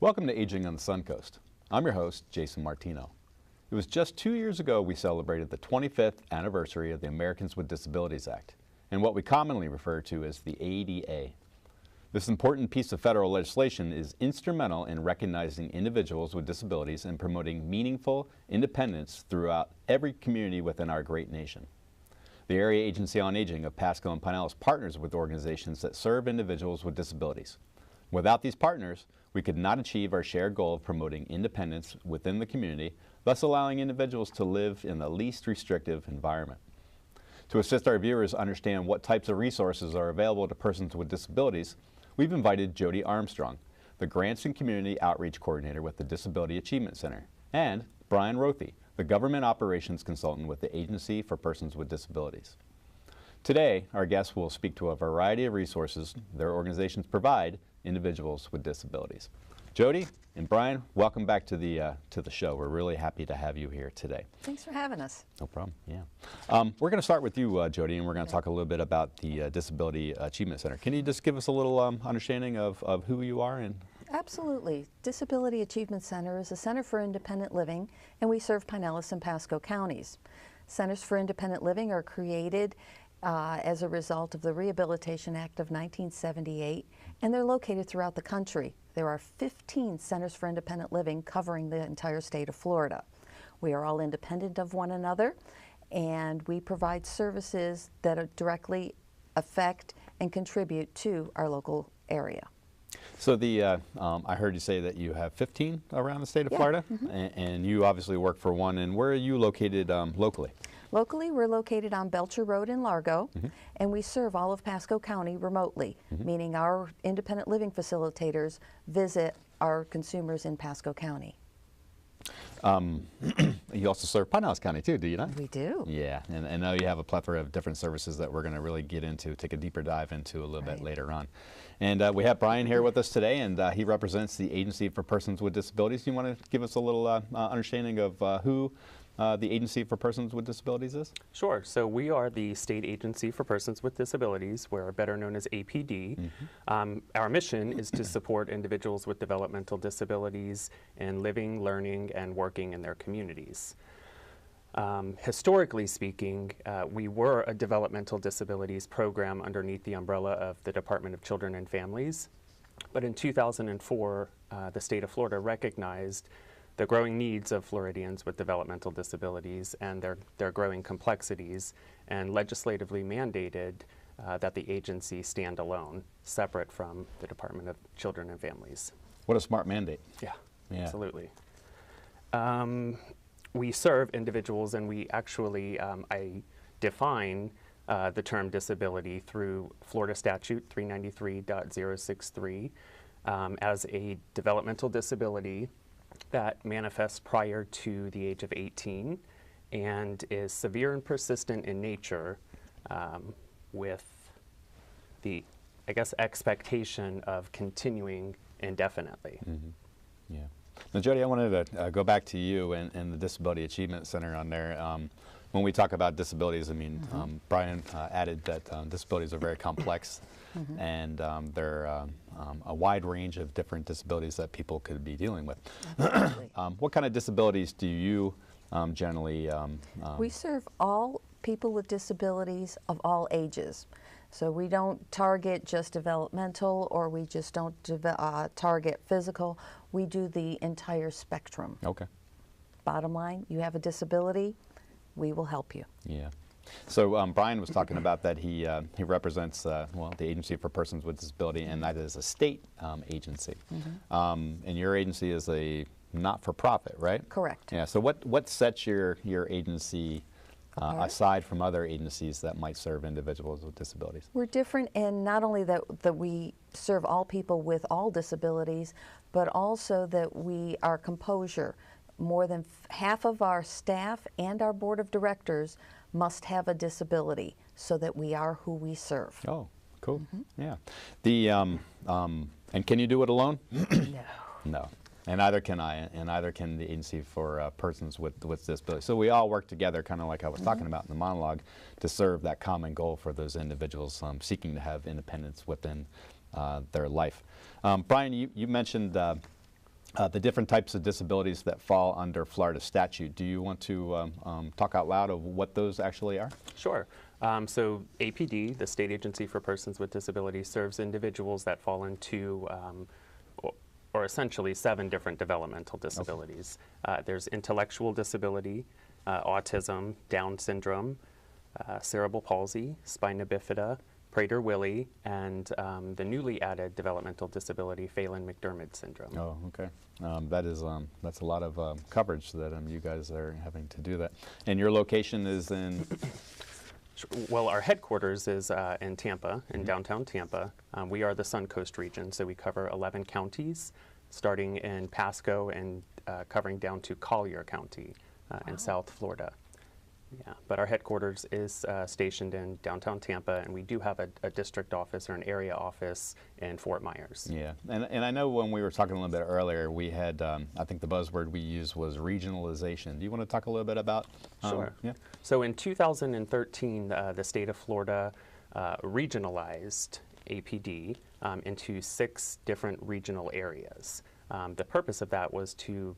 Welcome to Aging on the Suncoast. I'm your host, Jason Martino. It was just 2 years ago we celebrated the 25th anniversary of the Americans with Disabilities Act, and what we commonly refer to as the ADA. This important piece of federal legislation is instrumental in recognizing individuals with disabilities and promoting meaningful independence throughout every community within our great nation. The Area Agency on Aging of Pasco and Pinellas partners with organizations that serve individuals with disabilities. Without these partners, we could not achieve our shared goal of promoting independence within the community, thus allowing individuals to live in the least restrictive environment. To assist our viewers understand what types of resources are available to persons with disabilities, we've invited Jody Armstrong, the Grants and Community Outreach Coordinator with the Disability Achievement Center, and Brian Rothy, the Government Operations Consultant with the Agency for Persons with Disabilities. Today, our guests will speak to a variety of resources their organizations provide individuals with disabilities. Jody and Brian, welcome back to the show. We're really happy to have you here today. Thanks for having us. No problem, yeah. We're going to start with you, Jody, and we're going to talk a little bit about the Disability Achievement Center. Can you just give us a little understanding of who you are? And Absolutely. Disability Achievement Center is a center for independent living, and we serve Pinellas and Pasco Counties. Centers for Independent Living are created as a result of the Rehabilitation Act of 1978, and they're located throughout the country. There are 15 centers for independent living covering the entire state of Florida. We are all independent of one another, and we provide services that directly affect and contribute to our local area. so I heard you say that you have 15 around the state of Florida, and you obviously work for one. And where are you located locally? Locally, we're located on Belcher Road in Largo, and we serve all of Pasco County remotely, meaning our independent living facilitators visit our consumers in Pasco County. You also serve Pinellas County too, do you not? We do. Yeah, and I know you have a plethora of different services that we're going to really get into, take a deeper dive into a little bit later on. And we have Brian here with us today, and he represents the Agency for Persons with Disabilities. Do you want to give us a little understanding of who the Agency for Persons with Disabilities is? Sure. So we are the State Agency for Persons with Disabilities. We're better known as APD. Our mission is to support individuals with developmental disabilities in living, learning, and working in their communities. Historically speaking, we were a developmental disabilities program underneath the umbrella of the Department of Children and Families. But in 2004, the state of Florida recognized the growing needs of Floridians with developmental disabilities and their growing complexities, and legislatively mandated that the agency stand alone, separate from the Department of Children and Families. What a smart mandate. Yeah. Absolutely. We serve individuals, and we actually, I define the term disability through Florida Statute 393.063 as a developmental disability that manifests prior to the age of 18 and is severe and persistent in nature, with the, I guess, expectation of continuing indefinitely. Yeah. Now, Jody, I wanted to go back to you and the Disability Achievement Center on there. When we talk about disabilities, I mean, Brian added that disabilities are very complex, and there are a wide range of different disabilities that people could be dealing with. What kind of disabilities do you generally? We serve all people with disabilities of all ages. So we don't target just developmental, or we just don't target physical. We do the entire spectrum. Okay. Bottom line, you have a disability, we will help you. Yeah. So Brian was talking about that he represents well, the Agency for Persons with Disability, and that is a state agency. And your agency is a not-for-profit, right? Correct. Yeah. So what sets your agency aside from other agencies that might serve individuals with disabilities? We're different in not only that we serve all people with all disabilities, but also that we are composure. More than half of our staff and our board of directors must have a disability so that we are who we serve. Oh, cool. Yeah. And can you do it alone? No. No. And neither can I, and neither can the Agency for Persons with Disabilities. So we all work together, kind of like I was talking about in the monologue, to serve that common goal for those individuals seeking to have independence within their life. Brian, you mentioned the different types of disabilities that fall under Florida statute. Do you want to talk out loud of what those actually are? Sure. So APD, the State Agency for Persons with Disabilities, serves individuals that fall into or essentially 7 different developmental disabilities. Okay. There's intellectual disability, autism, Down syndrome, cerebral palsy, spina bifida, Prader-Willi, and the newly added developmental disability, Phelan-McDermid syndrome. Oh, okay. That's a lot of coverage that you guys are having to do that. And your location is in? Well, our headquarters is in Tampa, in downtown Tampa. We are the Suncoast region, so we cover 11 counties, starting in Pasco and covering down to Collier County in South Florida. Yeah, but our headquarters is stationed in downtown Tampa, and we do have a district office or an area office in Fort Myers. Yeah, and I know when we were talking a little bit earlier, we had, I think the buzzword we used was regionalization. Do you want to talk a little bit about? Sure. Yeah. So in 2013, the state of Florida regionalized APD into 6 different regional areas. The purpose of that was to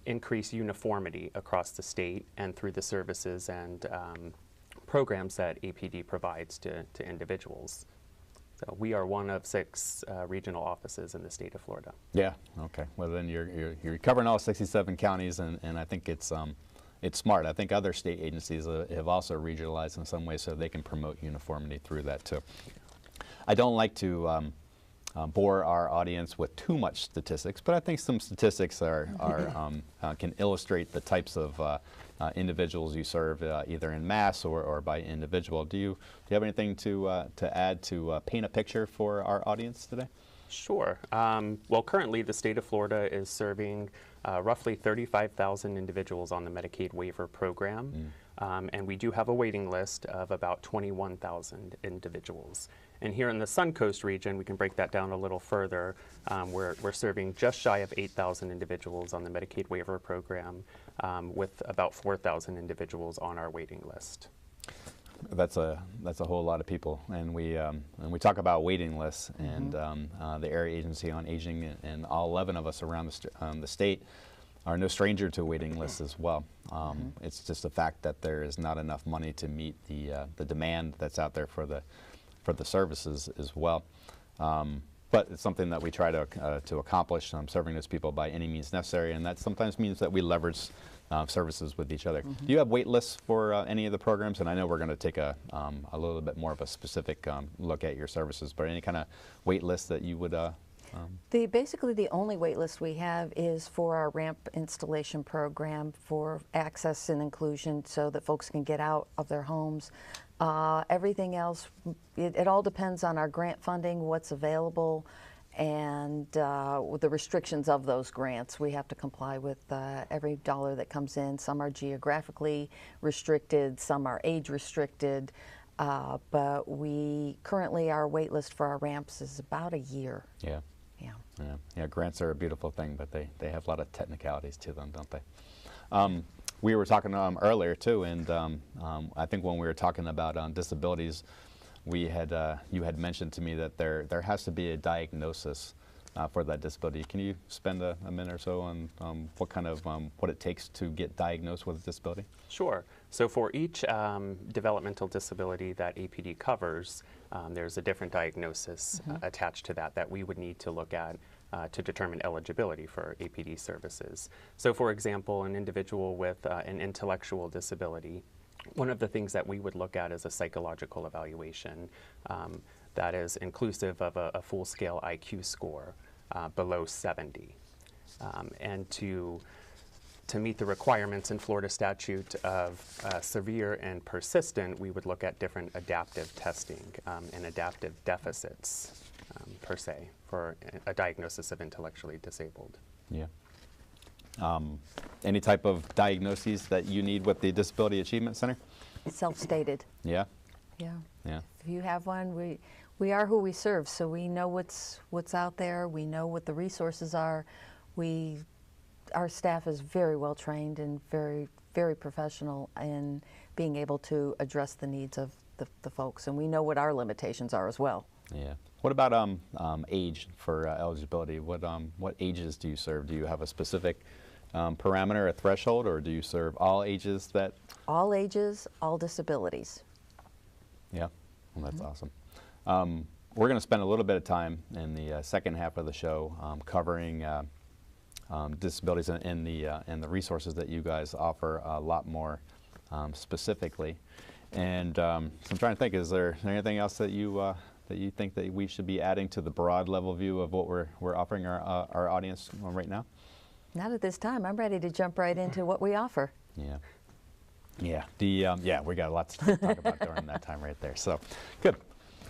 increase uniformity across the state and through the services and programs that APD provides to individuals. So we are one of 6 regional offices in the state of Florida. Yeah. Okay. Well, then you're covering all 67 counties, and I think it's smart. I think other state agencies have also regionalized in some way so they can promote uniformity through that too. I don't like to bore our audience with too much statistics, but I think some statistics can illustrate the types of individuals you serve, either in mass or by individual. Do you have anything to add to paint a picture for our audience today? Sure. Well, currently the state of Florida is serving roughly 35,000 individuals on the Medicaid waiver program, and we do have a waiting list of about 21,000 individuals. And here in the Suncoast region, we can break that down a little further. We're serving just shy of 8,000 individuals on the Medicaid waiver program, with about 4,000 individuals on our waiting list. That's a whole lot of people, and we talk about waiting lists, and the Area Agency on Aging and all 11 of us around the state are no stranger to waiting lists as well. It's just the fact that there is not enough money to meet the demand that's out there for the services as well. But it's something that we try to accomplish, serving those people by any means necessary, and that sometimes means that we leverage services with each other. Do you have wait lists for any of the programs? And I know we're going to take a little bit more of a specific look at your services, but any kind of wait list that you would? Basically the only wait list we have is for our ramp installation program for access and inclusion so that folks can get out of their homes. Everything else, it all depends on our grant funding, what's available, and the restrictions of those grants. We have to comply with every dollar that comes in. Some are geographically restricted, some are age restricted, but currently our wait list for our ramps is about a year. Yeah. Yeah, grants are a beautiful thing, but they have a lot of technicalities to them, don't they? We were talking earlier too, and I think when we were talking about disabilities, you had mentioned to me that there has to be a diagnosis for that disability. Can you spend a minute or so on what it takes to get diagnosed with a disability? Sure. So for each developmental disability that APD covers, there's a different diagnosis attached to that we would need to look at to determine eligibility for APD services. So for example, an individual with an intellectual disability, one of the things that we would look at is a psychological evaluation that is inclusive of a full-scale IQ score below 70. And to meet the requirements in Florida statute of severe and persistent, we would look at different adaptive testing and adaptive deficits per se for a diagnosis of intellectually disabled. Yeah. Any type of diagnoses that you need with the Disability Achievement Center? Self-stated. Yeah. Yeah. Yeah. If you have one, we are who we serve, so we know what's out there. We know what the resources are. Our staff is very well trained and very, very professional in being able to address the needs of the folks, and we know what our limitations are as well. Yeah. What about age for eligibility? What ages do you serve? Do you have a specific parameter, a threshold, or do you serve all ages that? All ages, all disabilities. Yeah, well, that's awesome. We're going to spend a little bit of time in the second half of the show covering disabilities and the resources that you guys offer a lot more specifically. And so I'm trying to think, is there anything else that you think that we should be adding to the broad level view of what we're offering our audience right now? Not at this time. I'm ready to jump right into what we offer. Yeah. Yeah. Yeah, we got lots to talk about during that time right there. So, good.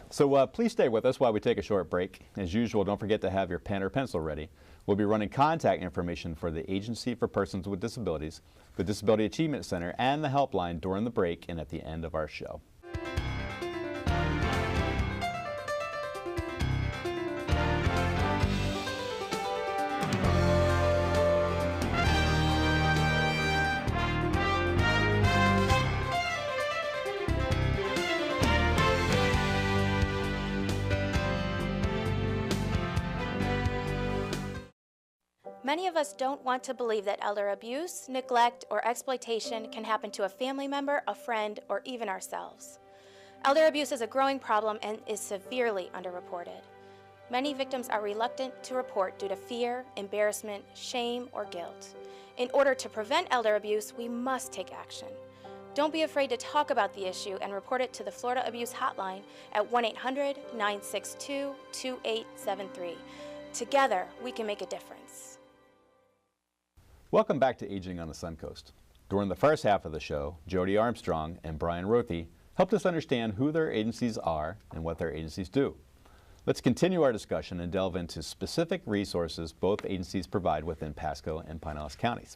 So please stay with us while we take a short break. As usual, don't forget to have your pen or pencil ready. We'll be running contact information for the Agency for Persons with Disabilities, the Disability Achievement Center, and the helpline during the break and at the end of our show. Many of us don't want to believe that elder abuse, neglect, or exploitation can happen to a family member, a friend, or even ourselves. Elder abuse is a growing problem and is severely underreported. Many victims are reluctant to report due to fear, embarrassment, shame, or guilt. In order to prevent elder abuse, we must take action. Don't be afraid to talk about the issue and report it to the Florida Abuse Hotline at 1-800-962-2873. Together, we can make a difference. Welcome back to Aging on the Suncoast. During the first half of the show, Jody Armstrong and Brian Rothy helped us understand who their agencies are and what their agencies do. Let's continue our discussion and delve into specific resources both agencies provide within Pasco and Pinellas counties.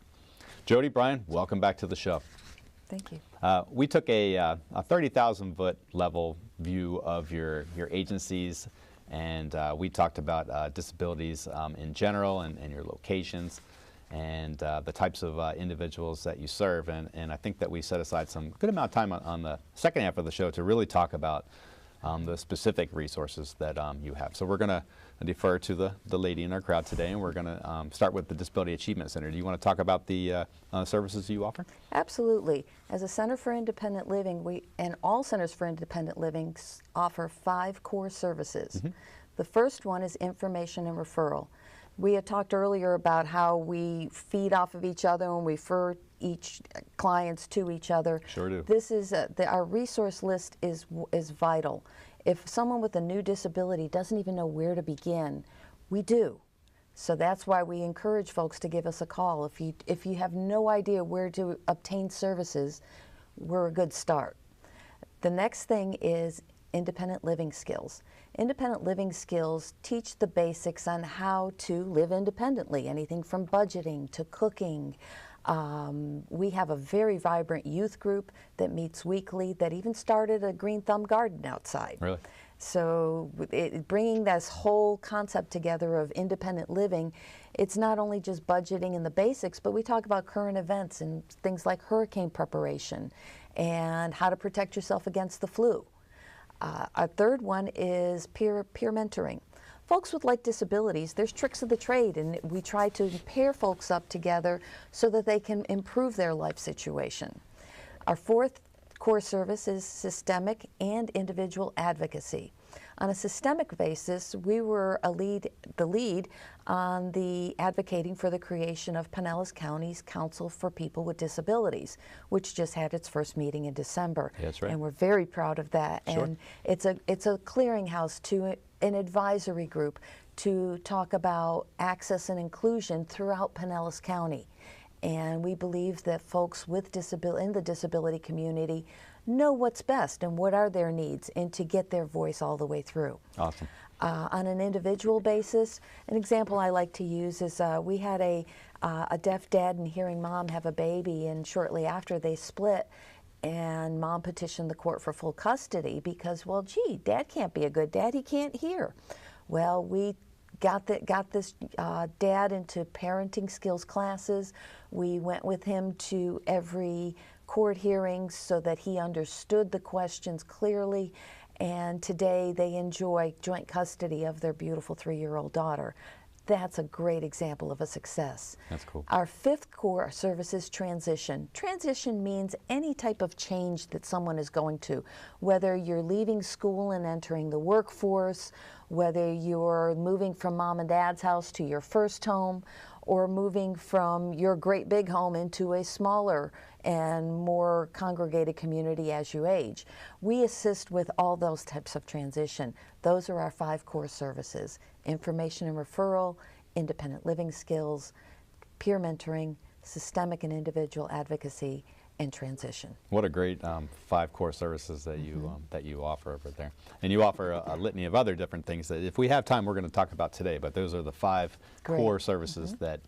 Jody, Brian, welcome back to the show. Thank you. We took a 30,000-foot level view of your agencies, and we talked about disabilities in general and your locations, and the types of individuals that you serve. And I think that we set aside some good amount of time on the second half of the show to really talk about the specific resources that you have. So we're going to defer to the lady in our crowd today, and we're going to start with the Disability Achievement Center. Do you want to talk about the services you offer? Absolutely. As a Center for Independent Living, and all Centers for Independent Living offer 5 core services. Mm-hmm. The first one is information and referral. We had talked earlier about how we feed off of each other and we refer each clients to each other. Sure do. This is our resource list is vital. If someone with a new disability doesn't even know where to begin, we do. So that's why we encourage folks to give us a call. If you have no idea where to obtain services, we're a good start. The next thing is independent living skills. Independent living skills teach the basics on how to live independently, anything from budgeting to cooking. We have a very vibrant youth group that meets weekly that even started a green thumb garden outside. Really? So bringing this whole concept together of independent living, it's not only just budgeting and the basics, but we talk about current events and things like hurricane preparation and how to protect yourself against the flu. Our third one is peer mentoring. Folks with like disabilities, there's tricks of the trade, and we try to pair folks up together so that they can improve their life situation. Our fourth core service is systemic and individual advocacy. On a systemic basis, we were the lead on the advocating for the creation of Pinellas County's Council for People with Disabilities, which just had its first meeting in December. Yeah, that's right. And we're very proud of that. Sure. And it's a clearinghouse to an advisory group to talk about access and inclusion throughout Pinellas County. And we believe that folks with in the disability community know what's best and what are their needs, and to get their voice all the way through. Awesome. On an individual basis, an example I like to use is we had a deaf dad and hearing mom have a baby, and shortly after they split, and mom petitioned the court for full custody because, well, gee, dad can't be a good dad, he can't hear. Well, we got this dad into parenting skills classes. We went with him to every court hearings so that he understood the questions clearly, and today they enjoy joint custody of their beautiful 3-year-old daughter. That's a great example of a success. That's cool. Our 5th core service is transition. Transition means any type of change that someone is going to, whether you're leaving school and entering the workforce, whether you're moving from mom and dad's house to your first home, or moving from your great big home into a smaller and more congregated community as you age. We assist with all those types of transition. Those are our 5 core services: information and referral, independent living skills, peer mentoring, systemic and individual advocacy, and transition. What a great 5 core services that you offer over there. And you offer a litany of other different things that, if we have time, we're going to talk about today, but those are the 5 core services that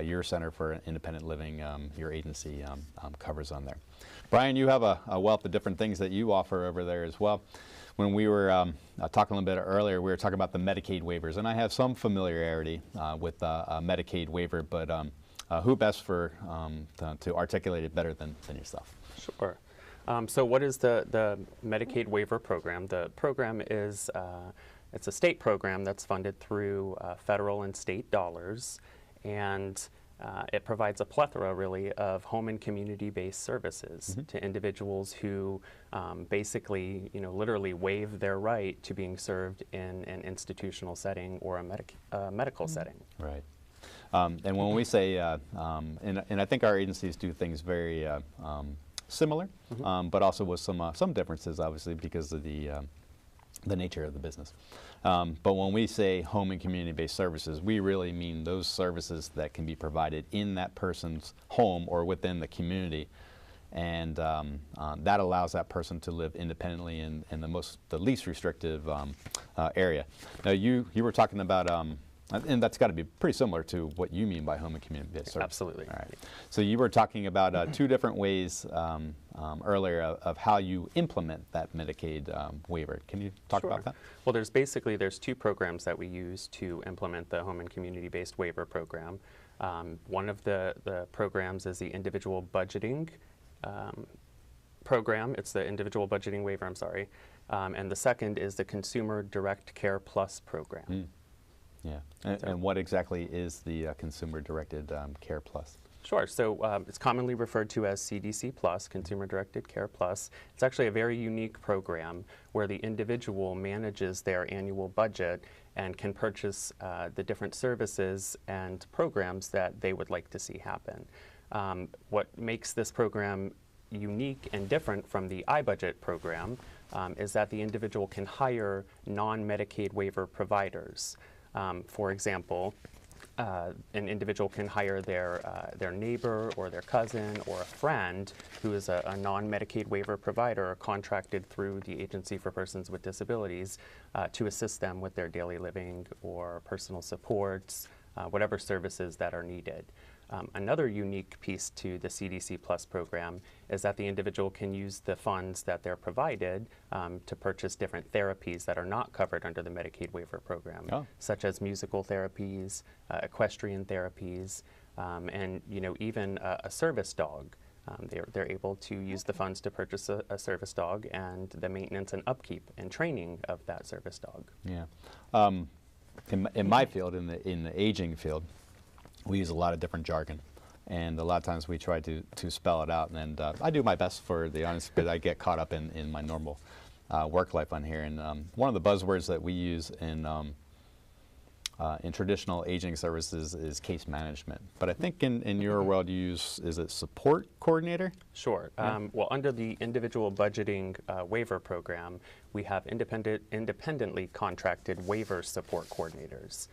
your Center for Independent Living, your agency, covers on there. Brian, you have a wealth of different things that you offer over there as well. When we were talking a little bit earlier, we were talking about the Medicaid waivers, and I have some familiarity with a Medicaid waiver, but who best to articulate it better than yourself? Sure. So what is the Medicaid waiver program? The program is, it's a state program that's funded through federal and state dollars, and it provides a plethora, really, of home and community-based services to individuals who basically, literally waive their right to being served in an institutional setting or a medical setting. Right. And when we say, and I think our agencies do things very similar, but also with some differences, obviously, because of the nature of the business. But when we say home and community-based services, we really mean those services that can be provided in that person's home or within the community, and that allows that person to live independently in the least restrictive area. Now, you were talking about. And that's got to be pretty similar to what you mean by home and community-based service. Absolutely. All right. So you were talking about 2 different ways earlier of how you implement that Medicaid waiver. Can you talk about that? Well, there's 2 programs that we use to implement the home and community-based waiver program. One of the programs is the individual budgeting program. It's the individual budgeting waiver, I'm sorry. And the second is the Consumer Direct Care Plus program. Yeah, and what exactly is the Consumer Directed Care Plus? Sure, so it's commonly referred to as CDC Plus, Consumer Directed Care Plus. It's actually a very unique program where the individual manages their annual budget and can purchase the different services and programs that they would like to see happen. What makes this program unique and different from the iBudget program is that the individual can hire non-Medicaid waiver providers. For example, an individual can hire their neighbor or their cousin or a friend who is a non-Medicaid waiver provider contracted through the Agency for Persons with Disabilities to assist them with their daily living or personal supports, whatever services that are needed. Another unique piece to the CDC Plus program is that the individual can use the funds that they're provided to purchase different therapies that are not covered under the Medicaid waiver program, such as musical therapies, equestrian therapies, and even a service dog. They're able to use the funds to purchase a service dog and the maintenance and upkeep and training of that service dog. Yeah. In my field, in the aging field, we use a lot of different jargon, and a lot of times we try to spell it out, and I do my best for the honest, but I get caught up in my normal work life on here. And one of the buzzwords that we use in traditional aging services is case management. But I think in your world you use, is it support coordinator? Sure. Yeah. Well, under the individual budgeting waiver program, we have independently contracted waiver support coordinators.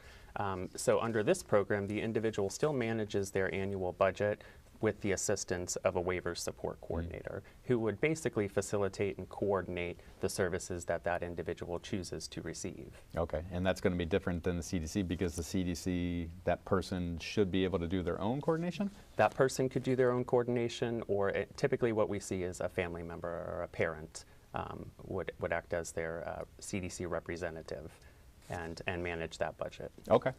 So under this program, the individual still manages their annual budget with the assistance of a waiver support coordinator who would basically facilitate and coordinate the services that that individual chooses to receive. Okay, and that's going to be different than the CDC because the CDC, that person should be able to do their own coordination? That person could do their own coordination, or typically what we see is a family member or a parent would act as their CDC representative and manage that budget. Okay.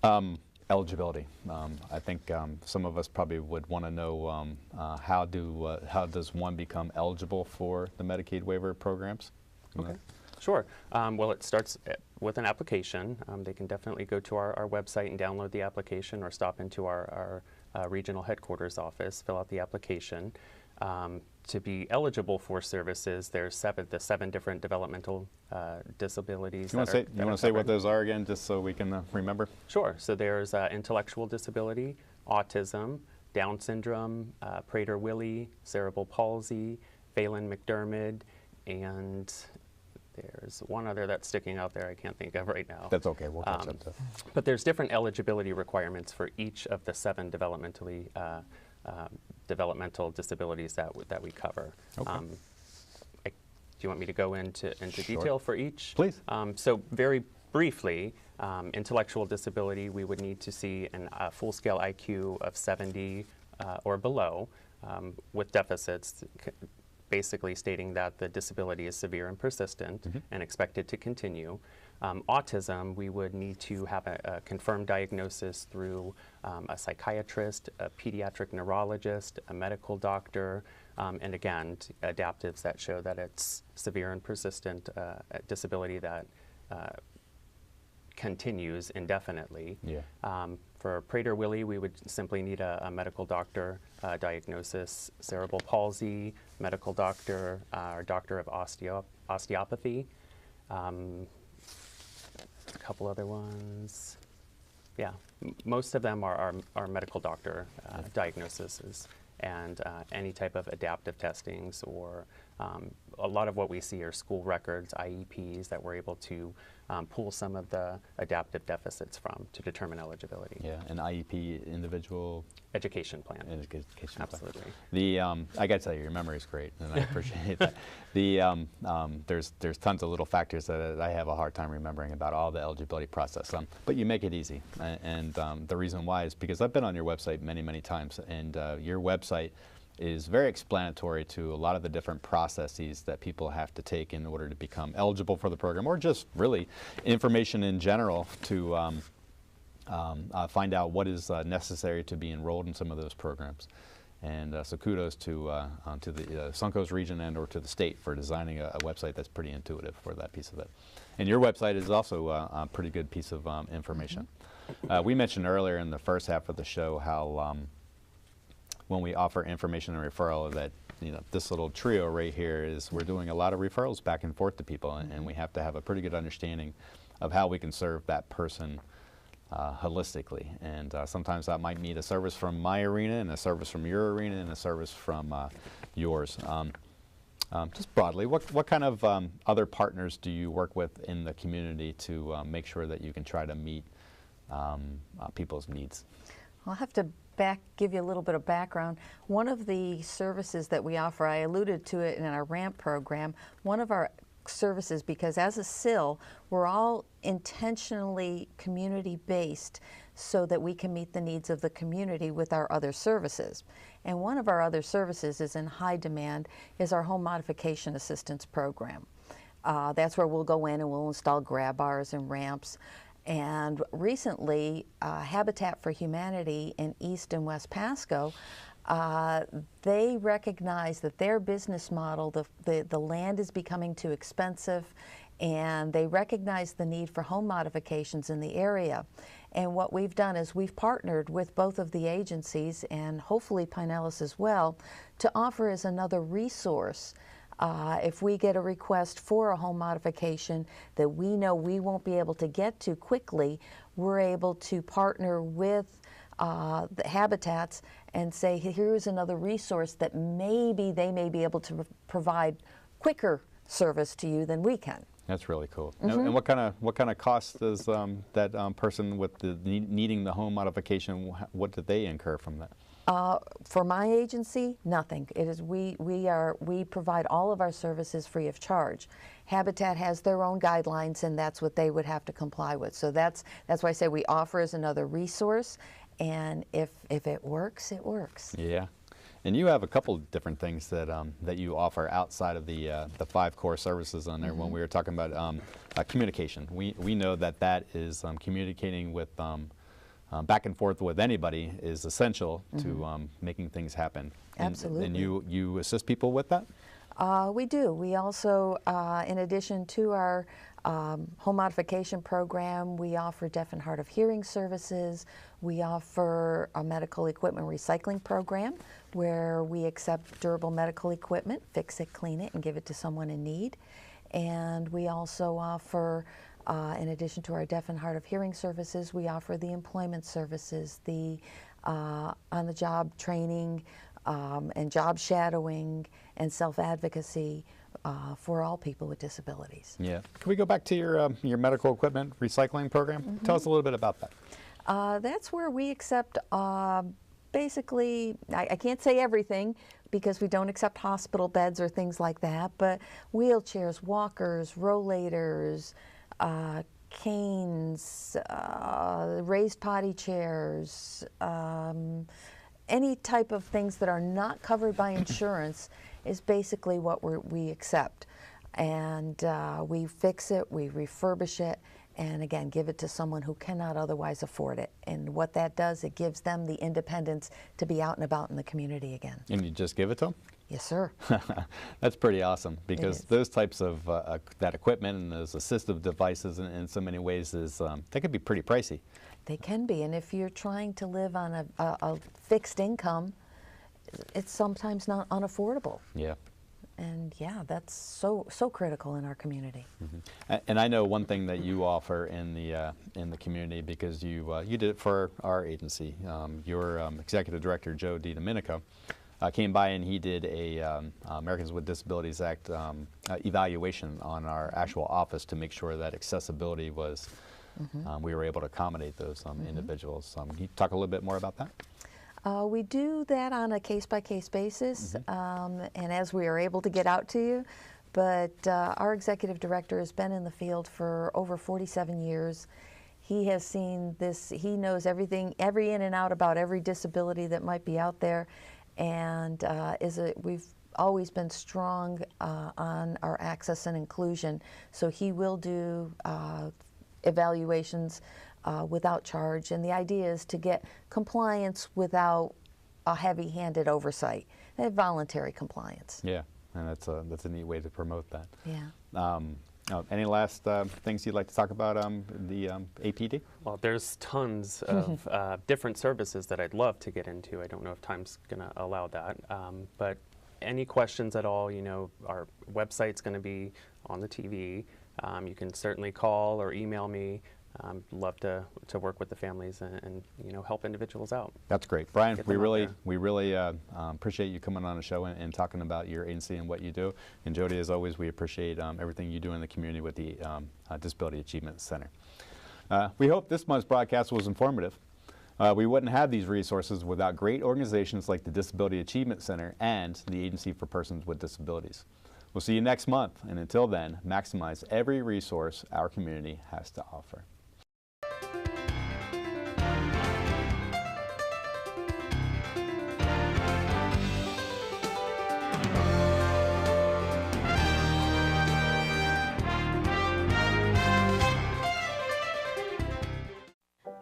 So. Eligibility. I think some of us probably would want to know how does one become eligible for the Medicaid waiver programs? Okay. Sure. Well, it starts with an application. They can definitely go to our website and download the application, or stop into our regional headquarters office, fill out the application. To be eligible for services, there's the seven different developmental disabilities. You want to say what those are again, just so we can remember? Sure. So there's intellectual disability, autism, Down syndrome, Prader-Willi, cerebral palsy, Phelan-McDermid, and there's one other that's sticking out there I can't think of right now. That's okay, we'll catch up to. But there's different eligibility requirements for each of the seven developmental disabilities that we cover. Okay. Do you want me to go into detail for each? Please. So very briefly, intellectual disability, we would need to see a full-scale IQ of 70 or below, with deficits, basically stating that the disability is severe and persistent and expected to continue. Autism, we would need to have a confirmed diagnosis through a psychiatrist, a pediatric neurologist, a medical doctor, and again, adaptives that show that it's severe and persistent disability that continues indefinitely. Yeah. For Prader-Willi, we would simply need a medical doctor diagnosis. Cerebral palsy, medical doctor, or doctor of osteopathy. A couple other ones. Yeah, most of them are medical doctor diagnoses, and any type of adaptive testings, or a lot of what we see are school records, IEPs, that we're able to pull some of the adaptive deficits from to determine eligibility. Yeah, an IEP, individual Education plan. education plan. Absolutely. I got to tell you, your memory is great, and I appreciate that. There's tons of little factors that I have a hard time remembering about all the eligibility process, but you make it easy, and the reason why is because I've been on your website many, many times, and your website is very explanatory to a lot of the different processes that people have to take in order to become eligible for the program, or just really information in general to find out what is necessary to be enrolled in some of those programs. And so kudos to the Suncoast region and or to the state for designing a website that's pretty intuitive for that piece of it. And your website is also a pretty good piece of information. We mentioned earlier in the first half of the show how when we offer information and referral, that this little trio right here is we're doing a lot of referrals back and forth to people, and we have to have a pretty good understanding of how we can serve that person holistically. And sometimes that might need a service from my arena, and a service from your arena, and a service from yours. Just broadly, what kind of other partners do you work with in the community to make sure that you can try to meet people's needs? I'll have to give you a little bit of background. One of the services that we offer, I alluded to it in our RAMP program, one of our services, because as a SIL, we're all intentionally community-based so that we can meet the needs of the community with our other services. And one of our other services is in high demand is our home modification assistance program. That's where we'll go in and we'll install grab bars and ramps. And recently, Habitat for Humanity in East and West Pasco, they recognize that their business model, the land is becoming too expensive, and they recognize the need for home modifications in the area. And what we've done is we've partnered with both of the agencies, and hopefully Pinellas as well, to offer as another resource. If we get a request for a home modification that we know we won't be able to get to quickly, we're able to partner with the habitats and say, here's another resource that maybe they may be able to provide quicker service to you than we can. That's really cool. And what kind of cost does that person with the needing the home modification, what did they incur from that? For my agency, nothing. It is we provide all of our services free of charge. Habitat has their own guidelines, and that's what they would have to comply with. So that's why I say we offer as another resource, and if it works, it works. Yeah. And you have a couple of different things that that you offer outside of the 5 core services on there. When we were talking about communication, we know that is communicating with back and forth with anybody is essential to making things happen. Absolutely. And you assist people with that? We do. We also, in addition to our home modification program, we offer deaf and hard of hearing services. We offer a medical equipment recycling program where we accept durable medical equipment, fix it, clean it, and give it to someone in need. And we also offer, in addition to our deaf and hard of hearing services, we offer the employment services, the on-the-job training, and job shadowing and self-advocacy for all people with disabilities. Yeah. Can we go back to your medical equipment recycling program? Tell us a little bit about that. That's where we accept basically, I can't say everything because we don't accept hospital beds or things like that, but wheelchairs, walkers, rollators, canes, raised potty chairs, any type of things that are not covered by insurance is basically what we accept. And we fix it, we refurbish it, and again, give it to someone who cannot otherwise afford it. And what that does, it gives them the independence to be out and about in the community again. And you just give it to them? Yes, sir. That's pretty awesome, because those types of that equipment and those assistive devices in so many ways they could be pretty pricey. They can be, and if you're trying to live on a fixed income, it's sometimes not unaffordable. Yeah. And yeah, that's so critical in our community. And I know one thing that you offer in the community, because you did it for our agency. Your executive director, Joe DiDomenico, came by and he did a Americans with Disabilities Act evaluation on our actual office to make sure that accessibility was, we were able to accommodate those individuals. Can you talk a little bit more about that? We do that on a case-by-case basis, and as we are able to get out to you. But our executive director has been in the field for over 47 years. He has seen this, he knows everything, every in and out about every disability that might be out there, and we've always been strong on our access and inclusion. So he will do evaluations without charge, and the idea is to get compliance without a heavy-handed oversight, voluntary compliance. Yeah, and that's a neat way to promote that. Yeah. Any last things you'd like to talk about the APD? Well, there's tons of different services that I'd love to get into. I don't know if time's going to allow that, but any questions at all, you know, our website's going to be on the TV. You can certainly call or email me. Love to work with the families and you know, help individuals out. That's great, Brian. We really appreciate you coming on the show and talking about your agency and what you do. And Jody, as always, we appreciate everything you do in the community with the Disability Achievement Center. We hope this month's broadcast was informative. We wouldn't have these resources without great organizations like the Disability Achievement Center and the Agency for Persons with Disabilities. We'll see you next month, and until then, maximize every resource our community has to offer.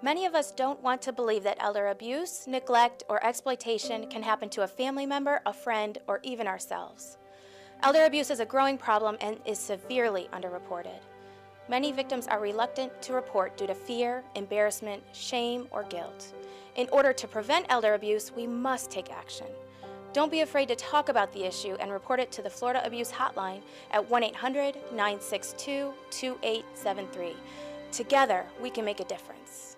Many of us don't want to believe that elder abuse, neglect, or exploitation can happen to a family member, a friend, or even ourselves. Elder abuse is a growing problem and is severely underreported. Many victims are reluctant to report due to fear, embarrassment, shame, or guilt. In order to prevent elder abuse, we must take action. Don't be afraid to talk about the issue and report it to the Florida Abuse Hotline at 1-800-962-2873. Together, we can make a difference.